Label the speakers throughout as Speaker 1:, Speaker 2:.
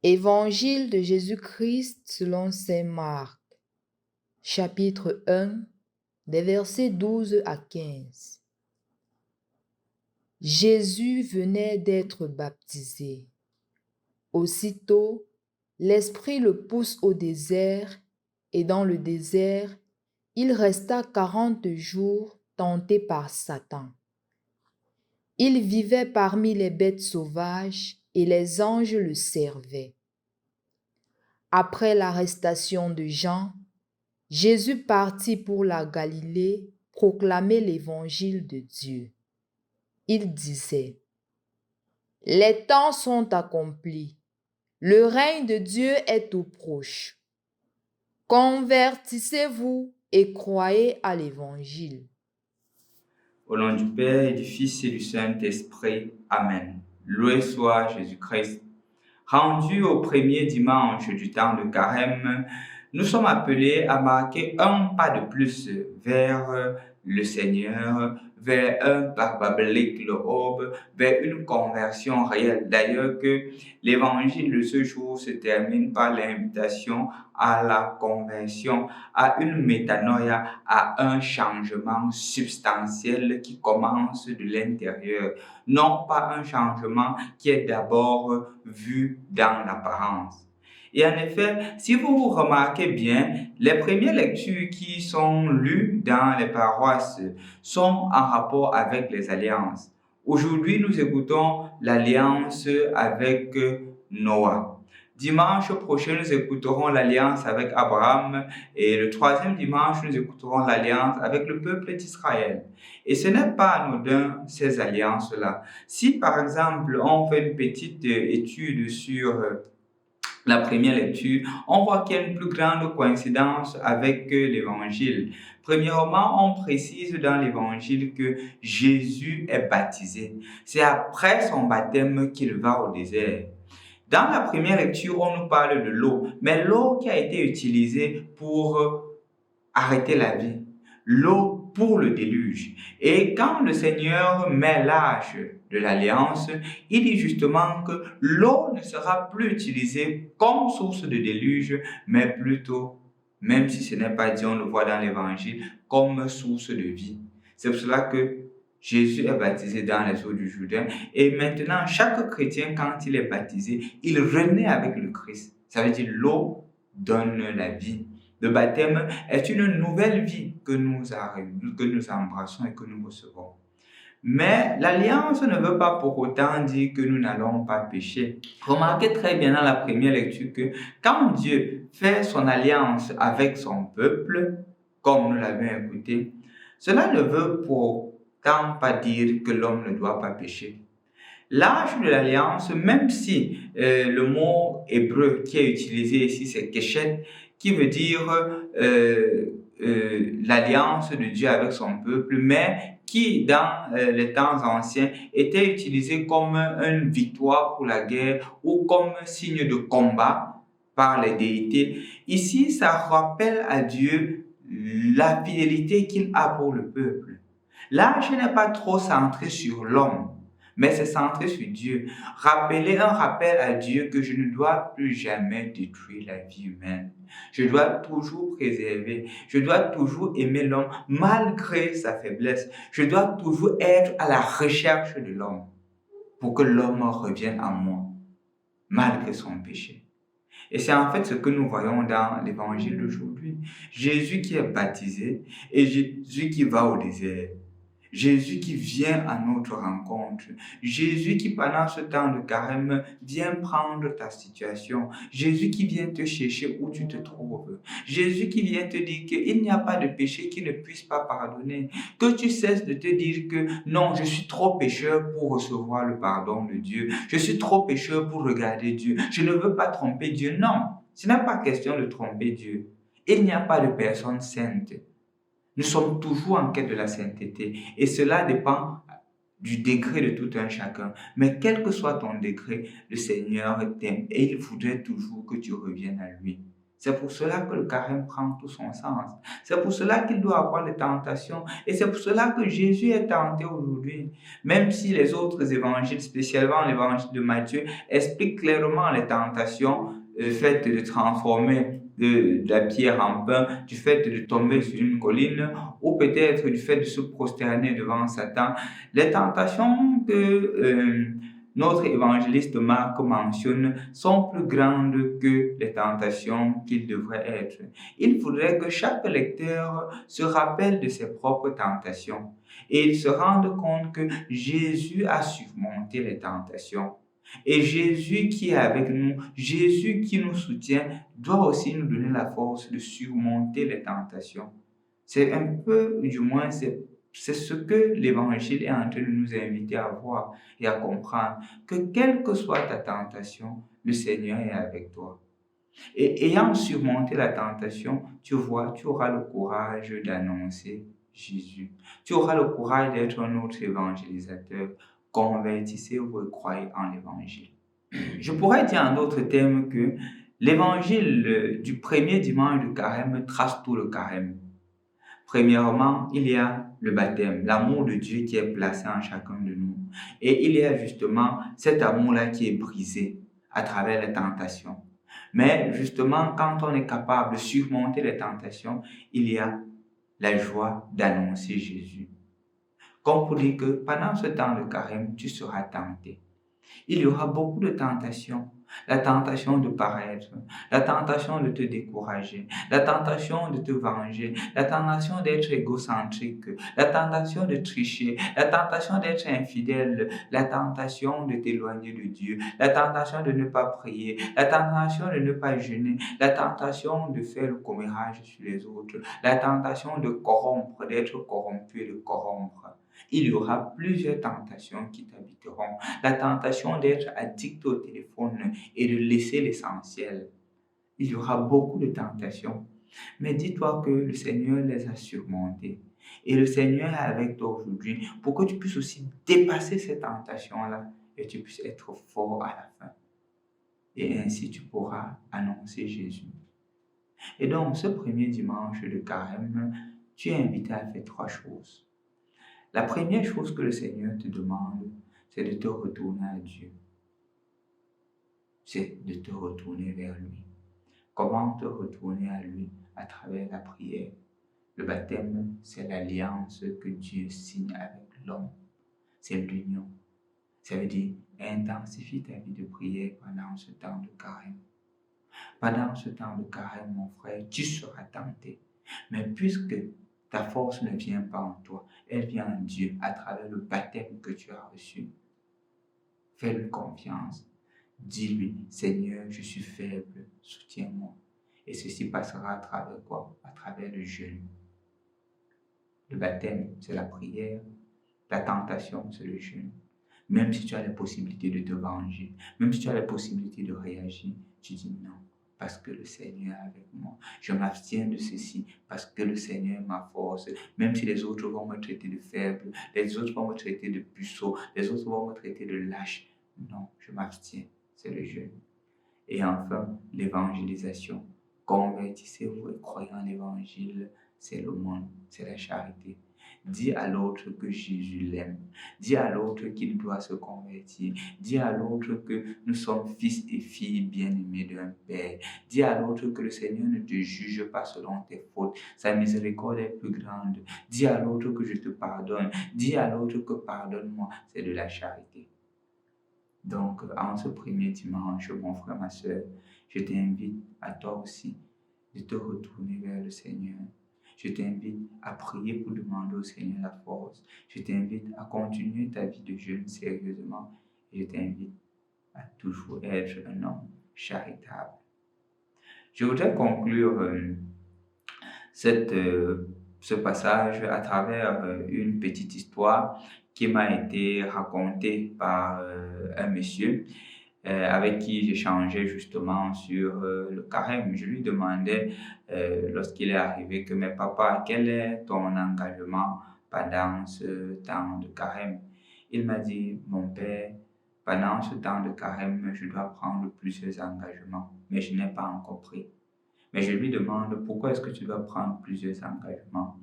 Speaker 1: Évangile de Jésus-Christ selon saint Marc, chapitre 1, des versets 12 à 15. Jésus venait d'être baptisé. Aussitôt, l'Esprit le pousse au désert, et dans le désert, il resta 40 jours tenté par Satan. Il vivait parmi les bêtes sauvages, et les anges le servaient. Après l'arrestation de Jean, Jésus partit pour la Galilée proclamer l'évangile de Dieu. Il disait: « Les temps sont accomplis, le règne de Dieu est tout proche. Convertissez-vous et croyez à l'évangile. »
Speaker 2: Au nom du Père et du Fils et du Saint-Esprit. Amen. Loué soit Jésus-Christ. Rendu au premier dimanche du temps de Carême, nous sommes appelés à marquer un pas de plus vers le Seigneur, vers un parabolique, le Aube, vers une conversion réelle. D'ailleurs que l'évangile de ce jour se termine par l'invitation à la conversion, à une métanoïa, à un changement substantiel qui commence de l'intérieur. Non pas un changement qui est d'abord vu dans l'apparence. Et en effet, si vous remarquez bien, les premières lectures qui sont lues dans les paroisses sont en rapport avec les alliances. Aujourd'hui, nous écoutons l'alliance avec Noah. Dimanche prochain, nous écouterons l'alliance avec Abraham et le troisième dimanche, nous écouterons l'alliance avec le peuple d'Israël. Et ce n'est pas anodin, ces alliances-là. Si par exemple, on fait une petite étude sur la première lecture, on voit qu'il y a une plus grande coïncidence avec l'évangile. Premièrement, on précise dans l'évangile que Jésus est baptisé. C'est après son baptême qu'il va au désert. Dans la première lecture, on nous parle de l'eau, mais l'eau qui a été utilisée pour arrêter la vie, l'eau pour le déluge. Et quand le Seigneur met l'âge de l'alliance, il dit justement que l'eau ne sera plus utilisée comme source de déluge, mais plutôt, même si ce n'est pas dit, on le voit dans l'évangile, comme source de vie. C'est pour cela que Jésus est baptisé dans les eaux du Jourdain. Et maintenant, chaque chrétien, quand il est baptisé, il renaît avec le Christ. Ça veut dire l'eau donne la vie. Le baptême est une nouvelle vie que nous embrassons et que nous recevons. Mais l'alliance ne veut pas pour autant dire que nous n'allons pas pécher. Remarquez très bien dans la première lecture que quand Dieu fait son alliance avec son peuple, comme nous l'avons écouté, cela ne veut pourtant pas dire que l'homme ne doit pas pécher. L'âge de l'alliance, même si le mot hébreu qui est utilisé ici, c'est keshet, qui veut dire l'alliance de Dieu avec son peuple, mais qui, dans les temps anciens, était utilisé comme une victoire pour la guerre ou comme signe de combat par les déités. Ici, ça rappelle à Dieu la fidélité qu'il a pour le peuple. L'âge n'est pas trop centré sur l'homme, mais c'est centré sur Dieu. Un rappel à Dieu que je ne dois plus jamais détruire la vie humaine. Je dois toujours préserver. Je dois toujours aimer l'homme malgré sa faiblesse. Je dois toujours être à la recherche de l'homme pour que l'homme revienne à moi malgré son péché. Et c'est en fait ce que nous voyons dans l'évangile d'aujourd'hui. Jésus qui est baptisé et Jésus qui va au désert. Jésus qui vient à notre rencontre. Jésus qui, pendant ce temps de carême, vient prendre ta situation. Jésus qui vient te chercher où tu te trouves. Jésus qui vient te dire qu'il n'y a pas de péché qui ne puisse pas pardonner. Que tu cesses de te dire que non, je suis trop pécheur pour recevoir le pardon de Dieu. Je suis trop pécheur pour regarder Dieu. Je ne veux pas tromper Dieu. Non, ce n'est pas question de tromper Dieu. Il n'y a pas de personne sainte. Nous sommes toujours en quête de la sainteté et cela dépend du degré de tout un chacun. Mais quel que soit ton degré, le Seigneur t'aime et il voudrait toujours que tu reviennes à lui. C'est pour cela que le carême prend tout son sens. C'est pour cela qu'il doit avoir les tentations. Et c'est pour cela que Jésus est tenté aujourd'hui. Même si les autres évangiles, spécialement l'évangile de Matthieu, expliquent clairement les tentations, le fait de transformer de la pierre en pain, du fait de tomber sur une colline, ou peut-être du fait de se prosterner devant Satan. Les tentations que notre évangéliste Marc mentionne sont plus grandes que les tentations qu'il devrait être. Il faudrait que chaque lecteur se rappelle de ses propres tentations et il se rende compte que Jésus a surmonté les tentations. Et Jésus qui est avec nous, Jésus qui nous soutient, doit aussi nous donner la force de surmonter les tentations. C'est un peu, du moins, c'est ce que l'Évangile est en train de nous inviter à voir et à comprendre, que quelle que soit ta tentation, le Seigneur est avec toi. Et ayant surmonté la tentation, tu vois, tu auras le courage d'annoncer Jésus. Tu auras le courage d'être un autre évangélisateur. Convertissez-vous et croyez en l'Évangile. Je pourrais dire en d'autres termes que l'Évangile du premier dimanche de carême trace tout le carême. Premièrement, il y a le baptême, l'amour de Dieu qui est placé en chacun de nous. Et il y a justement cet amour-là qui est brisé à travers les tentations. Mais justement, quand on est capable de surmonter les tentations, il y a la joie d'annoncer Jésus. Comme pour dire que pendant ce temps de carême, tu seras tenté. Il y aura beaucoup de tentations. La tentation de paraître, la tentation de te décourager, la tentation de te venger, la tentation d'être égocentrique, la tentation de tricher, la tentation d'être infidèle, la tentation de t'éloigner de Dieu, la tentation de ne pas prier, la tentation de ne pas jeûner, la tentation de faire le commérage sur les autres, la tentation de corrompre, d'être corrompu et de corrompre. Il y aura plusieurs tentations qui t'habiteront. La tentation d'être addict au téléphone et de laisser l'essentiel. Il y aura beaucoup de tentations. Mais dis-toi que le Seigneur les a surmontées. Et le Seigneur est avec toi aujourd'hui pour que tu puisses aussi dépasser ces tentations-là et tu puisses être fort à la fin. Et ainsi tu pourras annoncer Jésus. Et donc, ce premier dimanche de carême, tu es invité à faire 3 choses. La première chose que le Seigneur te demande, c'est de te retourner à Dieu. C'est de te retourner vers lui. Comment te retourner à lui? À travers la prière. Le baptême, c'est l'alliance que Dieu signe avec l'homme. C'est l'union. Ça veut dire, intensifie ta vie de prière pendant ce temps de carême. Pendant ce temps de carême, mon frère, tu seras tenté. Mais puisque ta force ne vient pas en toi, elle vient en Dieu à travers le baptême que tu as reçu. Fais-lui confiance. Dis-lui, Seigneur, je suis faible, soutiens-moi. Et ceci passera à travers quoi? À travers le jeûne. Le baptême, c'est la prière. La tentation, c'est le jeûne. Même si tu as la possibilité de te venger, même si tu as la possibilité de réagir, tu dis non. Parce que le Seigneur est avec moi. Je m'abstiens de ceci parce que le Seigneur est ma force. Même si les autres vont me traiter de faible, les autres vont me traiter de puceau, les autres vont me traiter de lâche. Non, je m'abstiens. C'est le jeûne. Et enfin, l'évangélisation. Convertissez-vous et croyez en l'évangile. C'est le monde, c'est la charité. Dis à l'autre que Jésus l'aime. Dis à l'autre qu'il doit se convertir. Dis à l'autre que nous sommes fils et filles bien-aimés d'un Père. Dis à l'autre que le Seigneur ne te juge pas selon tes fautes. Sa miséricorde est plus grande. Dis à l'autre que je te pardonne. Dis à l'autre que pardonne-moi. C'est de la charité. Donc, en ce premier dimanche, mon frère, ma soeur, je t'invite à toi aussi de te retourner vers le Seigneur. Je t'invite à prier pour demander au Seigneur la force. Je t'invite à continuer ta vie de jeûne sérieusement. Et je t'invite à toujours être un homme charitable. Je voudrais conclure ce passage à travers une petite histoire qui m'a été racontée par un monsieur avec qui j'échangeais justement sur le carême. Je lui demandais, lorsqu'il est arrivé, que « Mais papa, quel est ton engagement pendant ce temps de carême ?» Il m'a dit « Mon père, pendant ce temps de carême, je dois prendre plusieurs engagements, mais je n'ai pas encore pris. Mais je lui demande pourquoi est-ce que tu dois prendre plusieurs engagements.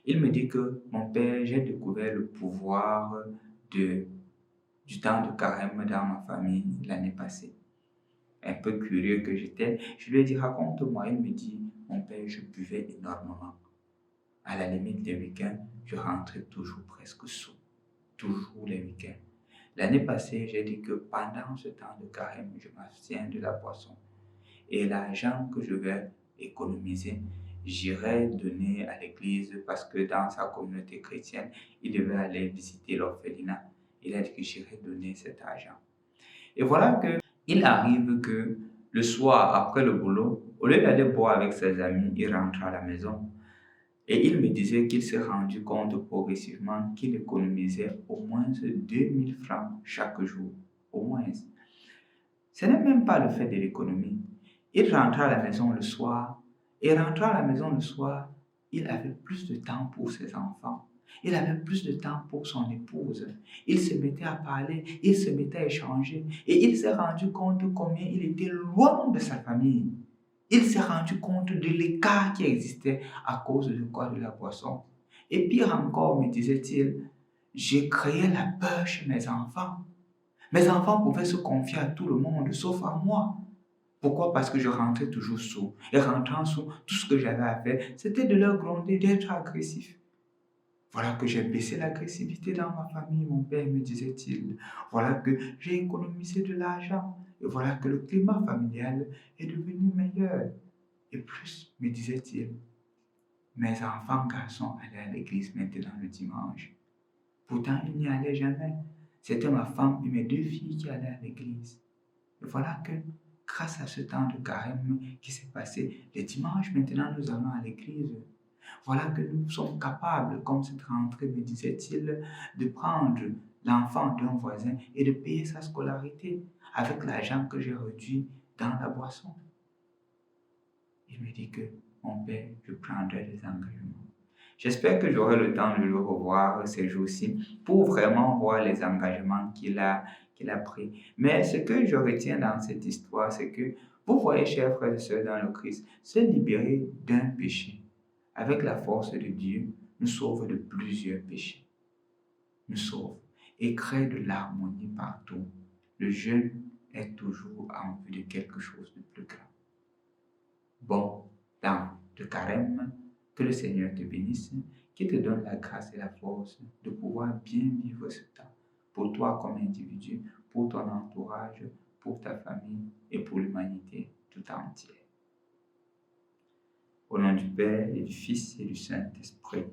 Speaker 2: Il me dit que mon père, j'ai découvert le pouvoir du temps de carême dans ma famille l'année passée. Un peu curieux que j'étais, je lui ai dit raconte-moi. Il me dit mon père, je buvais énormément. À la limite des week-ends, je rentrais toujours presque sous. Toujours les week-ends. L'année passée, j'ai dit que pendant ce temps de carême, je m'abstiens de la boisson. Et l'argent que je vais économiser, j'irai donner à l'église parce que dans sa communauté chrétienne, il devait aller visiter l'orphelinat. Il a dit que j'irai donner cet argent. Et voilà que il arrive que le soir, après le boulot, au lieu d'aller boire avec ses amis, il rentre à la maison. Et il me disait qu'il s'est rendu compte progressivement qu'il économisait au moins 2000 francs chaque jour. Au moins. Ce n'est même pas le fait de l'économie. Il rentrait à la maison le soir. Et rentrant à la maison le soir, il avait plus de temps pour ses enfants. Il avait plus de temps pour son épouse. Il se mettait à parler, il se mettait à échanger. Et il s'est rendu compte combien il était loin de sa famille. Il s'est rendu compte de l'écart qui existait à cause de quoi? De la boisson. Et pire encore, me disait-il, j'ai créé la peur chez mes enfants. Mes enfants pouvaient se confier à tout le monde, sauf à moi. Pourquoi? Parce que je rentrais toujours sous. Et rentrant sous, tout ce que j'avais à faire, c'était de leur gronder, d'être agressif. Voilà que j'ai baissé l'agressivité dans ma famille, mon père me disait-il. Voilà que j'ai économisé de l'argent. Et voilà que le climat familial est devenu meilleur. Et plus, me disait-il, mes enfants garçons allaient à l'église maintenant le dimanche. Pourtant, ils n'y allaient jamais. C'était ma femme et mes 2 filles qui allaient à l'église. Et voilà que, grâce à ce temps de carême qui s'est passé, les dimanches, maintenant, nous allons à l'église. Voilà que nous sommes capables, comme cette rentrée, me disait-il, de prendre l'enfant d'un voisin et de payer sa scolarité avec l'argent que j'ai réduit dans la boisson. Il me dit que, mon père, je prendrai des engagements. J'espère que j'aurai le temps de le revoir ces jours-ci pour vraiment voir les engagements qu'il a pris. Mais ce que je retiens dans cette histoire, c'est que vous voyez, chers frères et sœurs dans le Christ, se libérer d'un péché avec la force de Dieu nous sauve de plusieurs péchés. Nous sauve et crée de l'harmonie partout. Le jeûne est toujours en vue de quelque chose de plus grand. Bon temps de carême, que le Seigneur te bénisse, qu'il te donne la grâce et la force de pouvoir bien vivre ce temps, pour toi comme individu, pour ton entourage, pour ta famille et pour l'humanité tout entière. Au nom du Père et du Fils et du Saint-Esprit.